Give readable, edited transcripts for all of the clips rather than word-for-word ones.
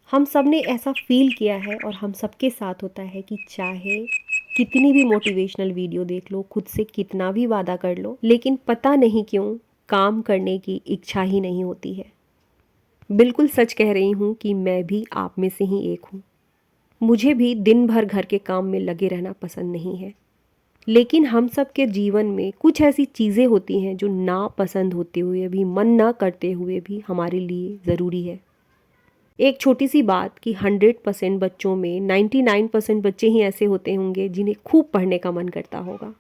हम सब ने ऐसा फ़ील किया है और हम सबके साथ होता है कि चाहे कितनी भी मोटिवेशनल वीडियो देख लो, खुद से कितना भी वादा कर लो, लेकिन पता नहीं क्यों काम करने की इच्छा ही नहीं होती है। बिल्कुल सच कह रही हूँ कि मैं भी आप में से ही एक हूँ। मुझे भी दिन भर घर के काम में लगे रहना पसंद नहीं है। लेकिन हम सब के जीवन में कुछ ऐसी चीज़ें होती हैं जो ना पसंद होते हुए भी, मन ना करते हुए भी हमारे लिए ज़रूरी है। एक छोटी सी बात कि 100% बच्चों में 99% बच्चे ही ऐसे होते होंगे जिन्हें खूब पढ़ने का मन करता होगा।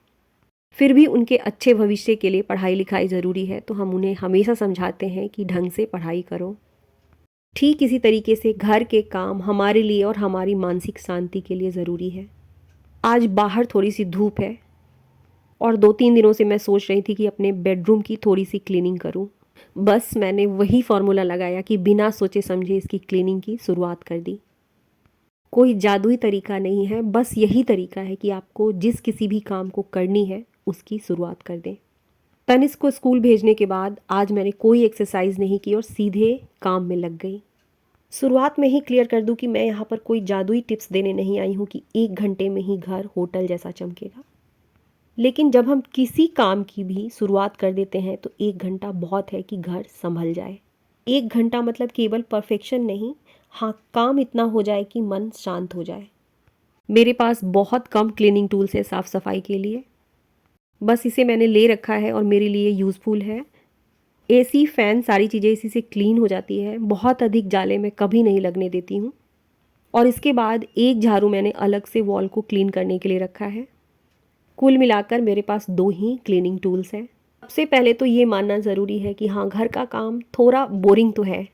फिर भी उनके अच्छे भविष्य के लिए पढ़ाई लिखाई ज़रूरी है, तो हम उन्हें हमेशा समझाते हैं कि ढंग से पढ़ाई करो। ठीक इसी तरीके से घर के काम हमारे लिए और हमारी मानसिक शांति के लिए ज़रूरी है। आज बाहर थोड़ी सी धूप है और 2-3 दिनों से मैं सोच रही थी कि अपने बेडरूम की थोड़ी सी क्लीनिंग करूं। बस मैंने वही फॉर्मूला लगाया कि बिना सोचे समझे इसकी क्लीनिंग की शुरुआत कर दी। कोई जादुई तरीका नहीं है, बस यही तरीका है कि आपको जिस किसी भी काम को करनी है उसकी शुरुआत कर दें। तनिष को स्कूल भेजने के बाद आज मैंने कोई एक्सरसाइज नहीं की और सीधे काम में लग गई। शुरुआत में ही क्लियर कर दूं कि मैं यहाँ पर कोई जादुई टिप्स देने नहीं आई हूँ कि 1 घंटे में ही घर होटल जैसा चमकेगा। लेकिन जब हम किसी काम की भी शुरुआत कर देते हैं तो 1 घंटा बहुत है कि घर संभल जाए। 1 घंटा मतलब केवल परफेक्शन नहीं, हाँ, काम इतना हो जाए कि मन शांत हो जाए। मेरे पास बहुत कम क्लीनिंग टूल्स है साफ़ सफाई के लिए, बस इसे मैंने ले रखा है और मेरे लिए यूज़फुल है। एसी, फैन, सारी चीज़ें इसी से क्लीन हो जाती है। बहुत अधिक जाले मैं कभी नहीं लगने देती हूँ। और इसके बाद एक झाड़ू मैंने अलग से वॉल को क्लीन करने के लिए रखा है। कुल मिलाकर मेरे पास 2 ही क्लीनिंग टूल्स हैं। सबसे पहले तो ये मानना ज़रूरी है कि हाँ, घर का काम थोड़ा बोरिंग तो है,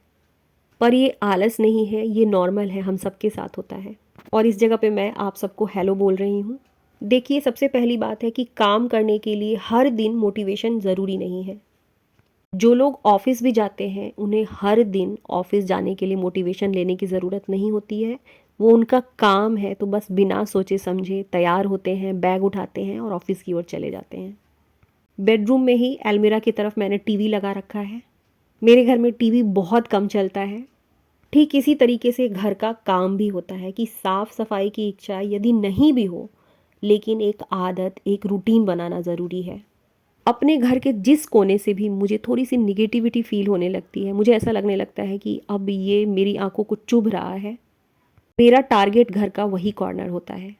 पर ये आलस नहीं है, ये नॉर्मल है, हम सबके साथ होता है। और इस जगह पे मैं आप सबको हेलो बोल रही हूँ। देखिए, सबसे पहली बात है कि काम करने के लिए हर दिन मोटिवेशन ज़रूरी नहीं है। जो लोग ऑफिस भी जाते हैं उन्हें हर दिन ऑफिस जाने के लिए मोटिवेशन लेने की ज़रूरत नहीं होती है। वो उनका काम है, तो बस बिना सोचे समझे तैयार होते हैं, बैग उठाते हैं और ऑफिस की ओर चले जाते हैं। बेडरूम में ही अलमीरा की तरफ मैंने टीवी लगा रखा है। मेरे घर में टीवी बहुत कम चलता है। ठीक इसी तरीके से घर का काम भी होता है कि साफ सफाई की इच्छा यदि नहीं भी हो, लेकिन एक आदत, एक रूटीन बनाना ज़रूरी है। अपने घर के जिस कोने से भी मुझे थोड़ी सी निगेटिविटी फील होने लगती है, मुझे ऐसा लगने लगता है कि अब ये मेरी आंखों को चुभ रहा है, मेरा टारगेट घर का वही कॉर्नर होता है।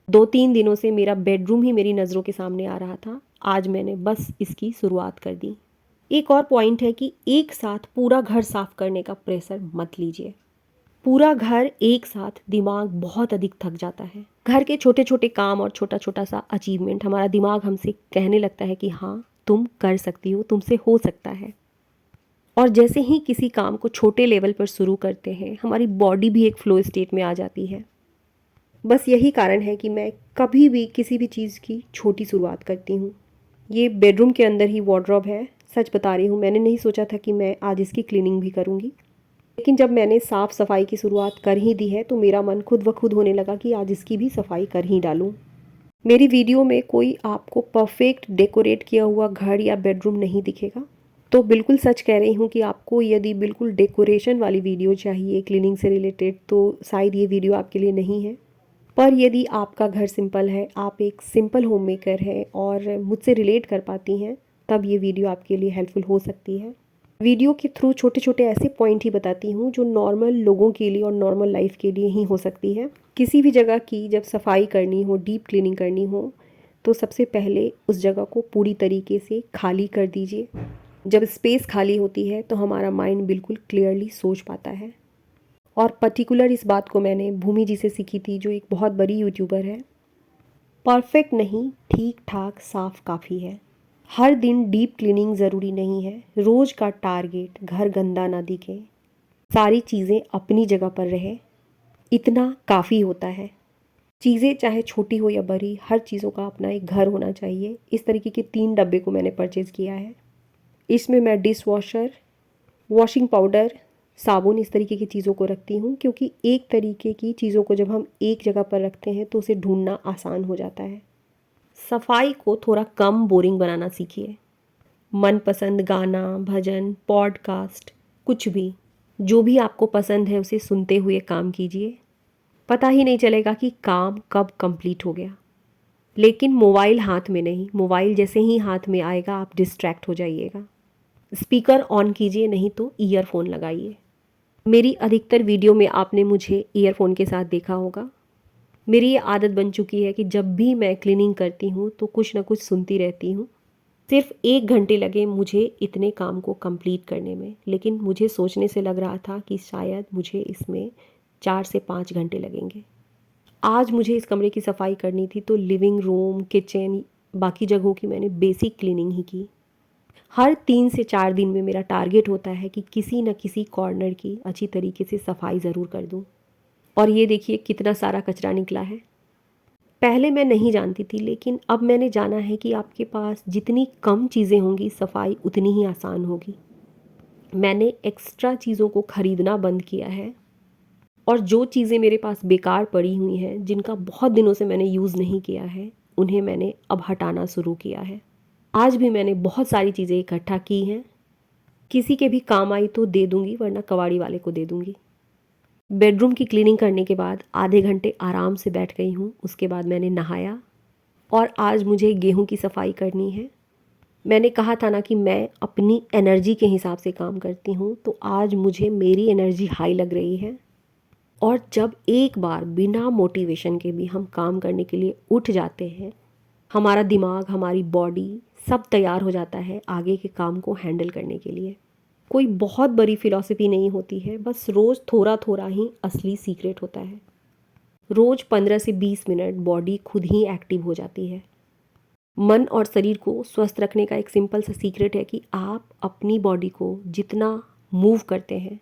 2-3 दिनों से मेरा बेडरूम ही मेरी नज़रों के सामने आ रहा था। आज मैंने बस इसकी शुरुआत कर दी। एक और पॉइंट है कि एक साथ पूरा घर साफ करने का प्रेशर मत लीजिए। पूरा घर एक साथ दिमाग बहुत अधिक थक जाता है। घर के छोटे छोटे काम और छोटा छोटा सा अचीवमेंट हमारा दिमाग हमसे कहने लगता है कि हाँ, तुम कर सकती हो, तुमसे हो सकता है। और जैसे ही किसी काम को छोटे लेवल पर शुरू करते हैं, हमारी बॉडी भी एक फ्लो स्टेट में आ जाती है। बस यही कारण है कि मैं कभी भी किसी भी चीज़ की छोटी शुरुआत करती हूँ। ये बेडरूम के अंदर ही वार्डरोब है। सच बता रही हूँ, मैंने नहीं सोचा था कि मैं आज इसकी क्लीनिंग भी करूँगी, लेकिन जब मैंने साफ़ सफाई की शुरुआत कर ही दी है तो मेरा मन खुद ब खुद होने लगा कि आज इसकी भी सफाई कर ही डालूं। मेरी वीडियो में कोई आपको परफेक्ट डेकोरेट किया हुआ घर या बेडरूम नहीं दिखेगा, तो बिल्कुल सच कह रही हूँ कि आपको यदि बिल्कुल डेकोरेशन वाली वीडियो चाहिए क्लीनिंग से रिलेटेड, तो शायद ये वीडियो आपके लिए नहीं है। पर यदि आपका घर सिंपल है, आप एक सिंपल होम मेकर हैं और मुझसे रिलेट कर पाती हैं, तब ये वीडियो आपके लिए हेल्पफुल हो सकती है। वीडियो के थ्रू छोटे छोटे ऐसे पॉइंट ही बताती हूँ जो नॉर्मल लोगों के लिए और नॉर्मल लाइफ के लिए ही हो सकती है। किसी भी जगह की जब सफाई करनी हो, डीप क्लीनिंग करनी हो, तो सबसे पहले उस जगह को पूरी तरीके से खाली कर दीजिए। जब स्पेस खाली होती है तो हमारा माइंड बिल्कुल क्लियरली सोच पाता है। और पर्टिकुलर इस बात को मैंने भूमि जी से सीखी थी, जो एक बहुत बड़ी यूट्यूबर है। परफेक्ट नहीं, ठीक ठाक साफ काफ़ी है। हर दिन डीप क्लीनिंग ज़रूरी नहीं है। रोज़ का टारगेट घर गंदा ना दिखे, सारी चीज़ें अपनी जगह पर रहे, इतना काफ़ी होता है। चीज़ें चाहे छोटी हो या बड़ी, हर चीज़ों का अपना एक घर होना चाहिए। इस तरीके के 3 डब्बे को मैंने परचेज़ किया है। इसमें मैं डिश वॉशर, वॉशिंग पाउडर, साबुन, इस तरीके की चीज़ों को रखती हूँ, क्योंकि एक तरीके की चीज़ों को जब हम एक जगह पर रखते हैं तो उसे ढूंढना आसान हो जाता है। सफाई को थोड़ा कम बोरिंग बनाना सीखिए। मनपसंद गाना, भजन, पॉडकास्ट, कुछ भी जो भी आपको पसंद है उसे सुनते हुए काम कीजिए, पता ही नहीं चलेगा कि काम कब कंप्लीट हो गया। लेकिन मोबाइल हाथ में नहीं, मोबाइल जैसे ही हाथ में आएगा आप डिस्ट्रैक्ट हो जाइएगा। स्पीकर ऑन कीजिए, नहीं तो ईयरफोन लगाइए। मेरी अधिकतर वीडियो में आपने मुझे ईयरफोन के साथ देखा होगा। मेरी ये आदत बन चुकी है कि जब भी मैं क्लीनिंग करती हूँ तो कुछ ना कुछ सुनती रहती हूँ। सिर्फ 1 घंटे लगे मुझे इतने काम को कंप्लीट करने में, लेकिन मुझे सोचने से लग रहा था कि शायद मुझे इसमें 4 से 5 घंटे लगेंगे। आज मुझे इस कमरे की सफाई करनी थी तो लिविंग रूम, किचन, बाकी जगहों की मैंने बेसिक क्लीनिंग ही की। हर 3 से 4 दिन में मेरा टारगेट होता है कि किसी न किसी कॉर्नर की अच्छी तरीके से सफाई ज़रूर कर दूँ। और ये देखिए कितना सारा कचरा निकला है। पहले मैं नहीं जानती थी, लेकिन अब मैंने जाना है कि आपके पास जितनी कम चीज़ें होंगी सफाई उतनी ही आसान होगी। मैंने एक्स्ट्रा चीज़ों को ख़रीदना बंद किया है और जो चीज़ें मेरे पास बेकार पड़ी हुई हैं, जिनका बहुत दिनों से मैंने यूज़ नहीं किया है, उन्हें मैंने अब हटाना शुरू किया है। आज भी मैंने बहुत सारी चीज़ें इकट्ठा की हैं। किसी के भी काम आई तो दे दूँगी, वरना कबाड़ी वाले को दे दूँगी। बेडरूम की क्लीनिंग करने के बाद आधे घंटे आराम से बैठ गई हूँ। उसके बाद मैंने नहाया और आज मुझे गेहूं की सफाई करनी है। मैंने कहा था ना कि मैं अपनी एनर्जी के हिसाब से काम करती हूँ, तो आज मुझे मेरी एनर्जी हाई लग रही है। और जब एक बार बिना मोटिवेशन के भी हम काम करने के लिए उठ जाते हैं, हमारा दिमाग, हमारी बॉडी सब तैयार हो जाता है आगे के काम को हैंडल करने के लिए। कोई बहुत बड़ी फिलॉसफी नहीं होती है, बस रोज़ थोड़ा थोड़ा ही असली सीक्रेट होता है। रोज़ 15 से 20 मिनट बॉडी खुद ही एक्टिव हो जाती है। मन और शरीर को स्वस्थ रखने का एक सिंपल सा सीक्रेट है कि आप अपनी बॉडी को जितना मूव करते हैं,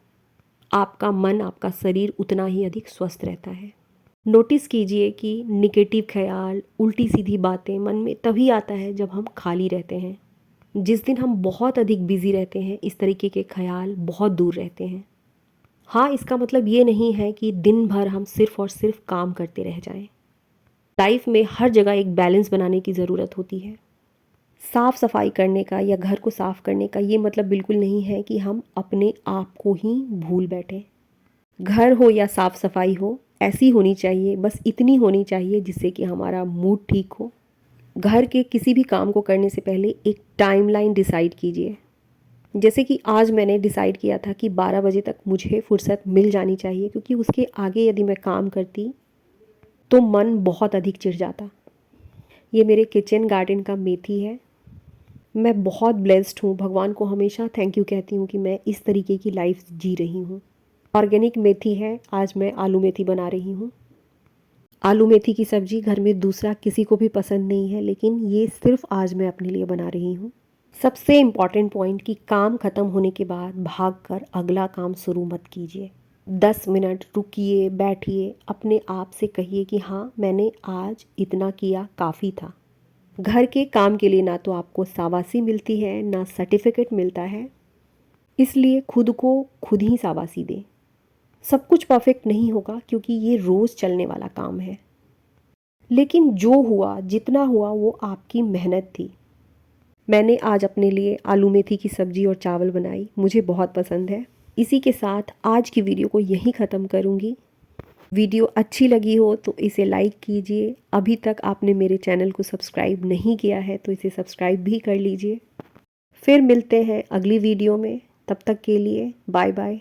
आपका मन, आपका शरीर उतना ही अधिक स्वस्थ रहता है। नोटिस कीजिए कि निगेटिव ख्याल, उल्टी सीधी बातें मन में तभी आता है जब हम खाली रहते हैं। जिस दिन हम बहुत अधिक बिजी रहते हैं, इस तरीके के ख्याल बहुत दूर रहते हैं। हाँ, इसका मतलब ये नहीं है कि दिन भर हम सिर्फ और सिर्फ काम करते रह जाएं। लाइफ में हर जगह एक बैलेंस बनाने की ज़रूरत होती है। साफ़ सफाई करने का या घर को साफ़ करने का ये मतलब बिल्कुल नहीं है कि हम अपने आप को ही भूल बैठें। घर हो या साफ़ सफाई हो, ऐसी होनी चाहिए, बस इतनी होनी चाहिए जिससे कि हमारा मूड ठीक हो। घर के किसी भी काम को करने से पहले एक टाइमलाइन डिसाइड कीजिए। जैसे कि आज मैंने डिसाइड किया था कि 12 बजे तक मुझे फुर्सत मिल जानी चाहिए, क्योंकि उसके आगे यदि मैं काम करती तो मन बहुत अधिक चिढ़ जाता। ये मेरे किचन गार्डन का मेथी है। मैं बहुत ब्लेस्ड हूँ, भगवान को हमेशा थैंक यू कहती हूँ कि मैं इस तरीके की लाइफ जी रही हूँ। ऑर्गेनिक मेथी है। आज मैं आलू मेथी बना रही हूँ। आलू मेथी की सब्ज़ी घर में दूसरा किसी को भी पसंद नहीं है, लेकिन ये सिर्फ आज मैं अपने लिए बना रही हूँ। सबसे इम्पॉर्टेंट पॉइंट कि काम ख़त्म होने के बाद भागकर अगला काम शुरू मत कीजिए। 10 मिनट रुकिए, बैठिए, अपने आप से कहिए कि हाँ, मैंने आज इतना किया, काफ़ी था। घर के काम के लिए ना तो आपको शाबाशी मिलती है, ना सर्टिफिकेट मिलता है, इसलिए खुद को खुद ही शाबाशी दें। सब कुछ परफेक्ट नहीं होगा, क्योंकि ये रोज़ चलने वाला काम है, लेकिन जो हुआ, जितना हुआ, वो आपकी मेहनत थी। मैंने आज अपने लिए आलू मेथी की सब्ज़ी और चावल बनाई, मुझे बहुत पसंद है। इसी के साथ आज की वीडियो को यहीं ख़त्म करूँगी। वीडियो अच्छी लगी हो तो इसे लाइक कीजिए। अभी तक आपने मेरे चैनल को सब्सक्राइब नहीं किया है तो इसे सब्सक्राइब भी कर लीजिए। फिर मिलते हैं अगली वीडियो में। तब तक के लिए बाय बाय।